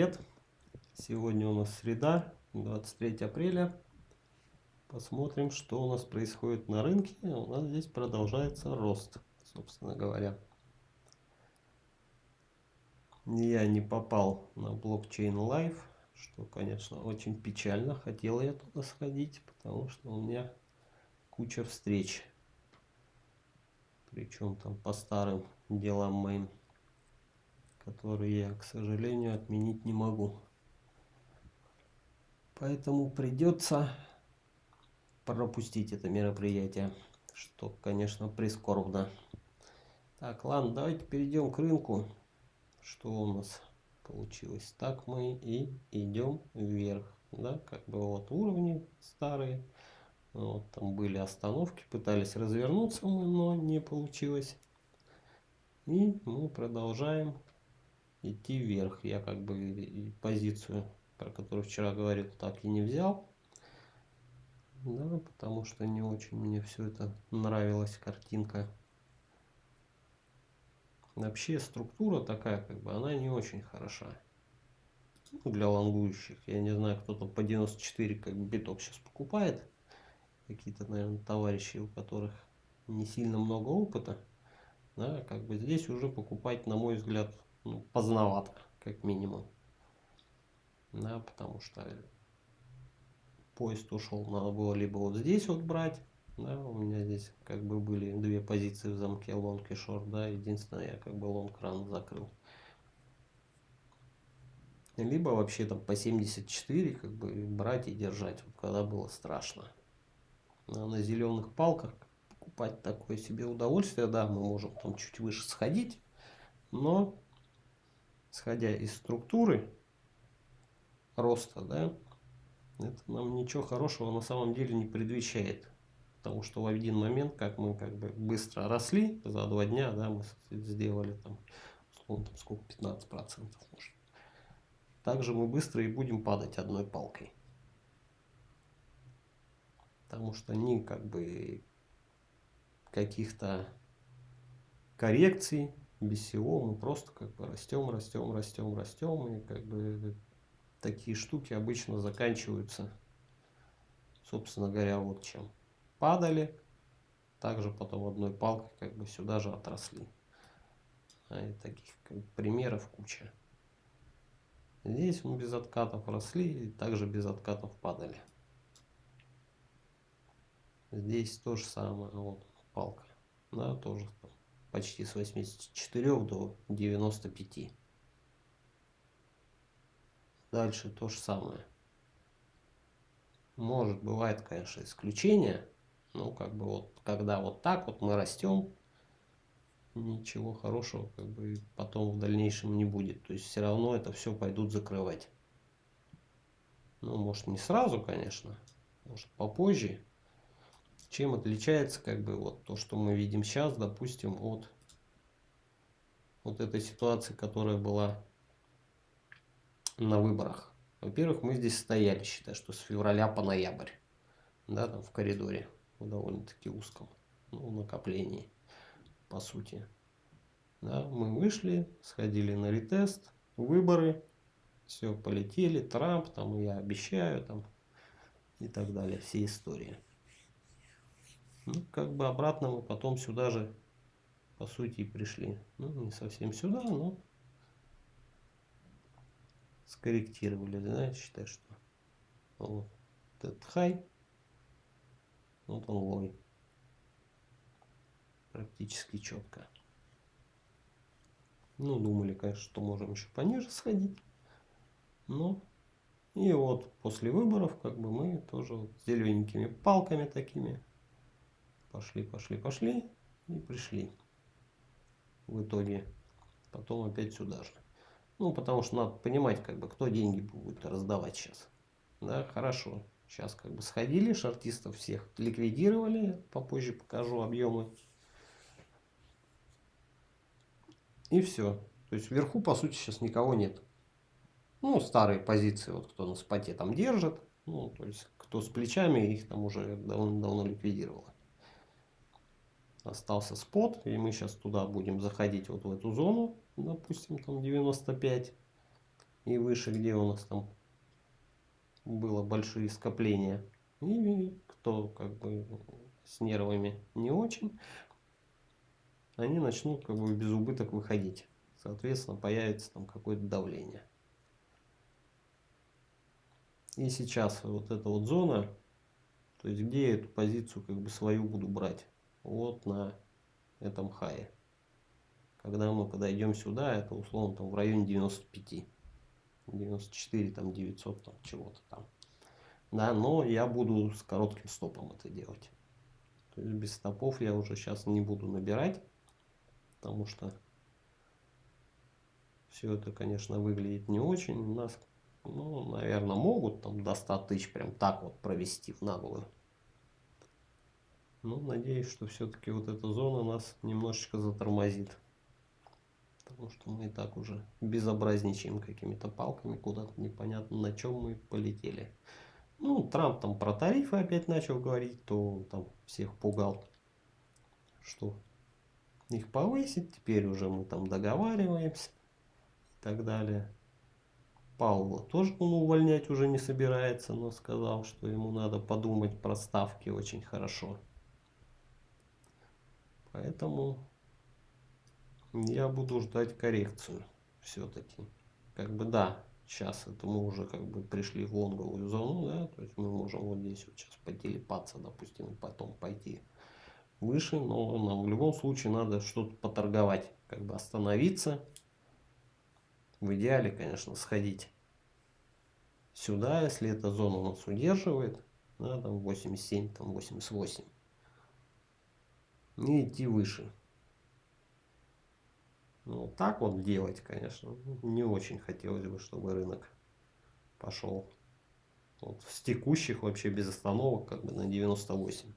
Привет! Сегодня у нас среда, 23 апреля. Посмотрим, что у нас происходит на рынке. У нас здесь продолжается рост, собственно говоря. Я не попал на блокчейн Live, что, конечно, очень печально. Хотел я туда сходить, потому что у меня куча встреч. Причем там по старым делам моим, которые я, к сожалению, отменить не могу. Поэтому придется пропустить это мероприятие, что, конечно, прискорбно. Так, ладно, давайте перейдем к рынку. Что у нас получилось? Так, мы и идем вверх. Да, как бы вот уровни старые. Вот, там были остановки, пытались развернуться, но не получилось. И мы продолжаем идти вверх. Я как бы и позицию, про которую вчера говорил, так и не взял. Да, потому что не очень мне все это нравилась картинка. Вообще структура такая, как бы, она не очень хороша. Ну, для лонгующих. Я не знаю, кто там по 94 как бы биток сейчас покупает. Какие-то, наверное, товарищи, у которых не сильно много опыта. Да, как бы здесь уже покупать, на мой взгляд, ну, поздновато, как минимум. Да, потому что поезд ушел, надо было либо вот здесь вот брать. Да, у меня здесь как бы были две позиции в замке, лонг и шорт. Да, единственное, я как бы лонг рано закрыл. Либо вообще там по 74 как бы брать и держать, вот когда было страшно. А на зеленых палках покупать такое себе удовольствие, да, мы можем там чуть выше сходить, но сходя из структуры роста, да, это нам ничего хорошего на самом деле не предвещает. Потому что в один момент, как мы как бы быстро росли, за 2 дня, да, мы сделали там, условно, там сколько, 15%, может. Также мы быстро и будем падать одной палкой. Потому что ни как бы каких-то коррекций без всего мы просто как бы растем, растем, растем, растем. И как бы такие штуки обычно заканчиваются, собственно говоря, вот чем. Падали, также потом одной палкой как бы сюда же отросли. И таких как бы примеров куча. Здесь мы без откатов росли и также без откатов падали. Здесь то же самое, вот палка, да, тоже там почти с 84 до 95. Дальше то же самое. Может, бывает, конечно, исключение. Ну, как бы вот, когда вот так вот мы растем, ничего хорошего как бы потом в дальнейшем не будет. То есть все равно это все пойдут закрывать. Ну, может, не сразу, конечно, может, попозже. Чем отличается как бы вот то, что мы видим сейчас, допустим, от вот этой ситуации, которая была на выборах. Во-первых, мы здесь стояли, считай, что с февраля по ноябрь, да, там в коридоре, в довольно-таки узком, ну, накоплении, по сути. Да, мы вышли, сходили на ретест, выборы, все, полетели, Трамп, там, я обещаю, там, и так далее, все истории. Ну, как бы обратно мы потом сюда же, по сути, и пришли. Ну, не совсем сюда, но скорректировали, знаете, считай, что вот этот хай, вот он лой. Практически четко. Ну, думали, конечно, что можем еще пониже сходить. Но и вот после выборов, как бы мы тоже вот зелененькими палками такими пошли, пошли, пошли и пришли. В итоге потом опять сюда же. Ну, потому что надо понимать, как бы, кто деньги будет раздавать сейчас. Да, хорошо. Сейчас как бы сходили, шортистов всех ликвидировали. Попозже покажу объемы. И все. То есть вверху, по сути, сейчас никого нет. Ну, старые позиции, вот кто на споте там держит. Ну, то есть, кто с плечами, их там уже давно ликвидировало. Остался спот, и мы сейчас туда будем заходить вот в эту зону, допустим, там 95. и выше, где у нас там было большие скопления. И кто как бы с нервами не очень, они начнут как бы без убыток выходить. Соответственно, появится там какое-то давление. И сейчас вот эта вот зона, то есть где я эту позицию как бы свою буду брать, вот на этом хае. Когда мы подойдем сюда, это условно там в районе 95, 94, там 900, там чего-то там. Да, но я буду с коротким стопом это делать. То есть без стопов я уже сейчас не буду набирать, потому что все это, конечно, выглядит не очень. У нас, ну, наверное, могут там до 100 тысяч прям так вот провести в наглую. Но надеюсь, что все-таки вот эта зона нас немножечко затормозит. Потому что мы и так уже безобразничаем какими-то палками куда-то непонятно на чем мы полетели. Ну, Трамп там про тарифы опять начал говорить, то там всех пугал, что их повысить, теперь уже мы там договариваемся и так далее. Паула тоже он увольнять уже не собирается, но сказал, что ему надо подумать про ставки очень хорошо. Поэтому я буду ждать коррекцию все-таки. Как бы да, сейчас это мы уже как бы пришли в лонговую зону, да, то есть мы можем вот здесь вот сейчас потелепаться, допустим, и потом пойти выше, но нам в любом случае надо что-то поторговать, как бы остановиться. В идеале, конечно, сходить сюда, если эта зона нас удерживает, да, там 87, там 88, и идти выше. Ну, так вот делать, конечно, не очень хотелось бы, чтобы рынок пошел вот с текущих вообще без остановок как бы на 98.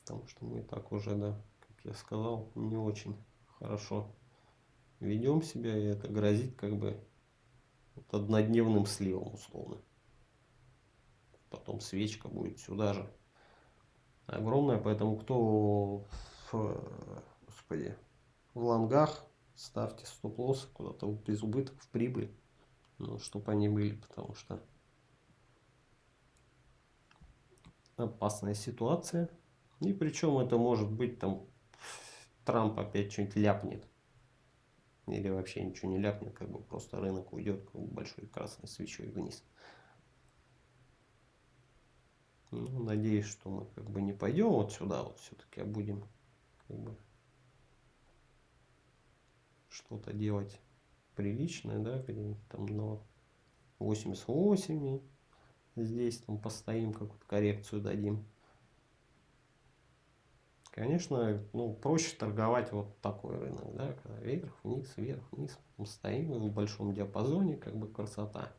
Потому что мы и так уже, да, как я сказал, не очень хорошо ведем себя, и это грозит как бы вот однодневным сливом условно. Потом свечка будет сюда же огромная, поэтому кто господи, в лонгах, ставьте стоп-лоссы куда-то без убыток в прибыль, ну, чтобы они были, потому что опасная ситуация. И причем это может быть там Трамп опять что-нибудь ляпнет. Или вообще ничего не ляпнет, как бы просто рынок уйдет как бы большой красной свечой вниз. Ну, надеюсь, что мы как бы не пойдем вот сюда вот все-таки, а будем как бы что-то делать приличное, да, где-нибудь там на 88, здесь там постоим, какую-то коррекцию дадим. Конечно, ну, проще торговать вот такой рынок, да, когда вверх, вниз, потом стоим в большом диапазоне, как бы красота.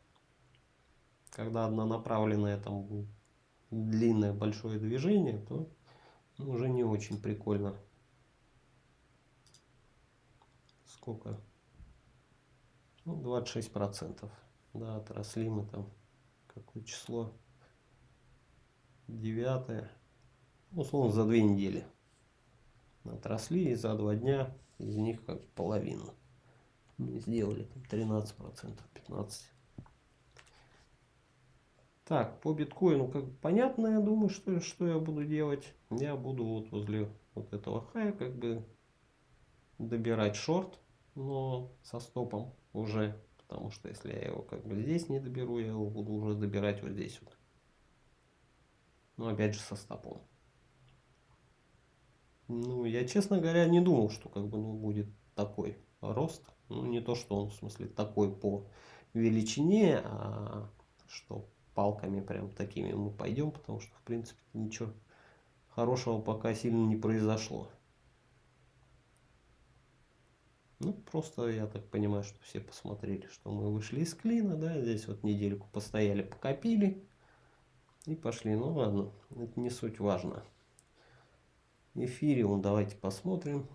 Когда однонаправленное там длинное большое движение, то ну, уже не очень прикольно. Сколько? Ну, 26%. Да, отросли мы там. Какое число? 9. Ну, условно, за 2 недели. Отросли, и за 2 дня из них как половину. Мы сделали там 13%, 15%. Так, по биткоину как бы понятно, я думаю, что я буду делать. Я буду вот возле вот этого хая как бы добирать шорт, но со стопом уже. Потому что если я его как бы здесь не доберу, я его буду уже добирать вот здесь вот. Но опять же со стопом. Ну, я, честно говоря, не думал, что как бы ну, будет такой рост. Ну, не то, что он в смысле такой по величине, а что палками прям такими мы пойдем, потому что, в принципе, ничего хорошего пока сильно не произошло. Ну, просто я так понимаю, что все посмотрели, что мы вышли из клина, да, здесь вот недельку постояли, покопили и пошли. Ну, ладно, это не суть важно. Эфириум давайте посмотрим.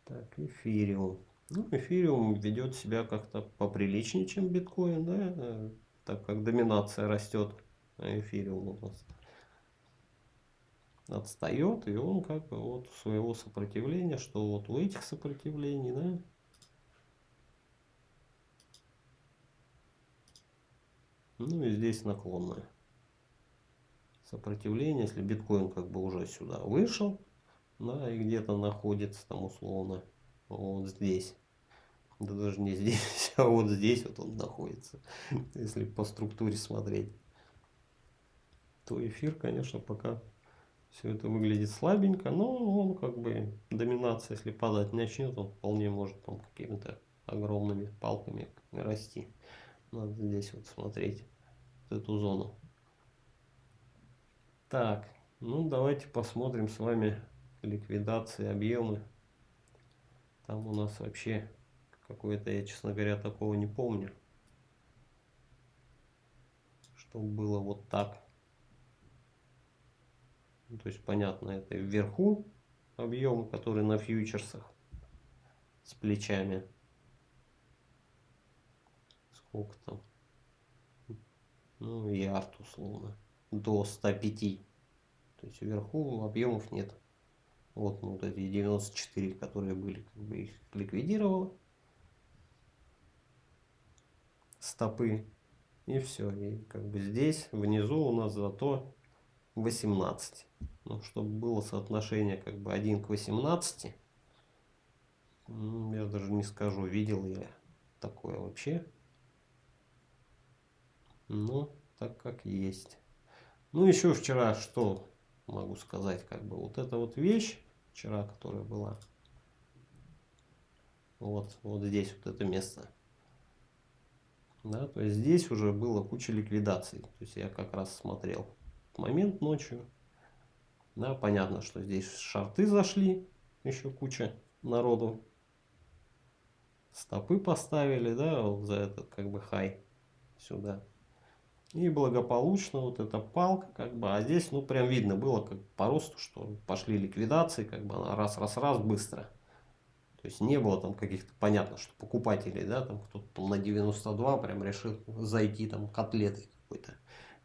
Так, эфириум. Ну, эфириум ведет себя как-то поприличнее, чем биткоин, да, так как доминация растет, а эфириум у нас отстает, и он как бы вот у своего сопротивления, что вот у этих сопротивлений, да, ну и здесь наклонное сопротивление, если биткоин как бы уже сюда вышел, да, и где-то находится там условно вот здесь, да даже не здесь, а вот здесь вот он находится, если по структуре смотреть, то эфир, конечно, пока все это выглядит слабенько, но он как бы доминация, если падать начнет, он вполне может там какими-то огромными палками расти. Надо здесь вот смотреть вот эту зону. Так, ну давайте посмотрим с вами ликвидации, объемы. Там у нас вообще какое-то, я, честно говоря, такого не помню, чтобы было вот так. Ну, то есть, понятно, это вверху объемы, которые на фьючерсах с плечами. Сколько там? Ну, ярд условно. До 105. То есть, вверху объемов нет. Вот, ну, вот эти 94, которые были, как бы их ликвидировало. Стопы. И все. И как бы здесь, внизу у нас зато 18. Ну, чтобы было соотношение как бы 1 к 18. Я даже не скажу, видел я такое вообще. Но так как есть. Ну, еще вчера что могу сказать, как бы вот эта вот вещь вчера, которая была. Вот здесь вот это место. Да, то есть здесь уже было куча ликвидаций. То есть я как раз смотрел момент ночью. Да, понятно, что здесь шорты зашли. Еще куча народу. Стопы поставили, да, вот за этот как бы хай сюда. И благополучно вот эта палка, как бы, а здесь, ну, прям видно было, как по росту, что пошли ликвидации, как бы она раз быстро. То есть не было там каких-то, понятно, что покупателей, да, там кто-то там на 92 прям решил зайти там котлетой какой-то.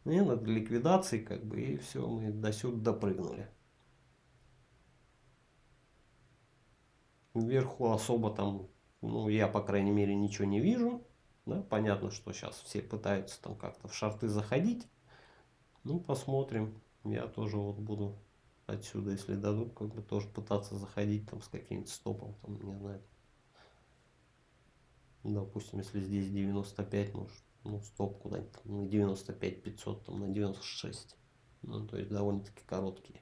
Нет, это ликвидации, как бы, и все, мы до сюда допрыгнули. Вверху особо там, ну, я, по крайней мере, ничего не вижу. Да, понятно, что сейчас все пытаются там как-то в шорты заходить. Ну, посмотрим. Я тоже вот буду отсюда, если дадут, как бы тоже пытаться заходить там с каким-то стопом, там, не знаю. Допустим, если здесь 95, может, ну, стоп куда-нибудь на 95 500, там, на 96. Ну, то есть довольно-таки короткие.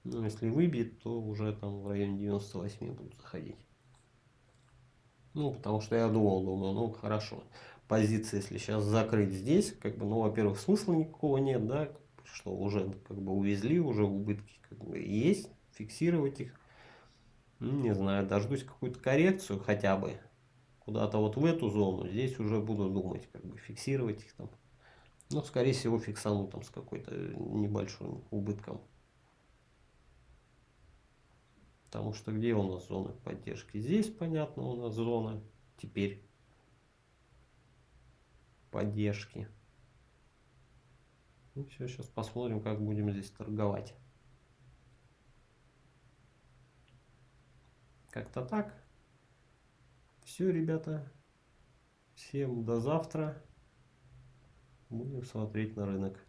Ну, если выбьет, то уже там в районе 98 будут заходить. Ну, потому что я думаю, ну, хорошо. Позиция, если сейчас закрыть здесь, как бы, ну, во-первых, смысла никакого нет, да, что уже как бы увезли, уже убытки как бы есть, фиксировать их. Ну, не знаю, дождусь какую-то коррекцию хотя бы куда-то вот в эту зону, здесь уже буду думать, как бы фиксировать их там. Ну, скорее всего, фиксану там с какой-то небольшим убытком. Потому что где у нас зона поддержки? Здесь, понятно, у нас зона теперь поддержки. Ну все, сейчас посмотрим, как будем здесь торговать. Как-то так. Все, ребята. Всем до завтра. Будем смотреть на рынок.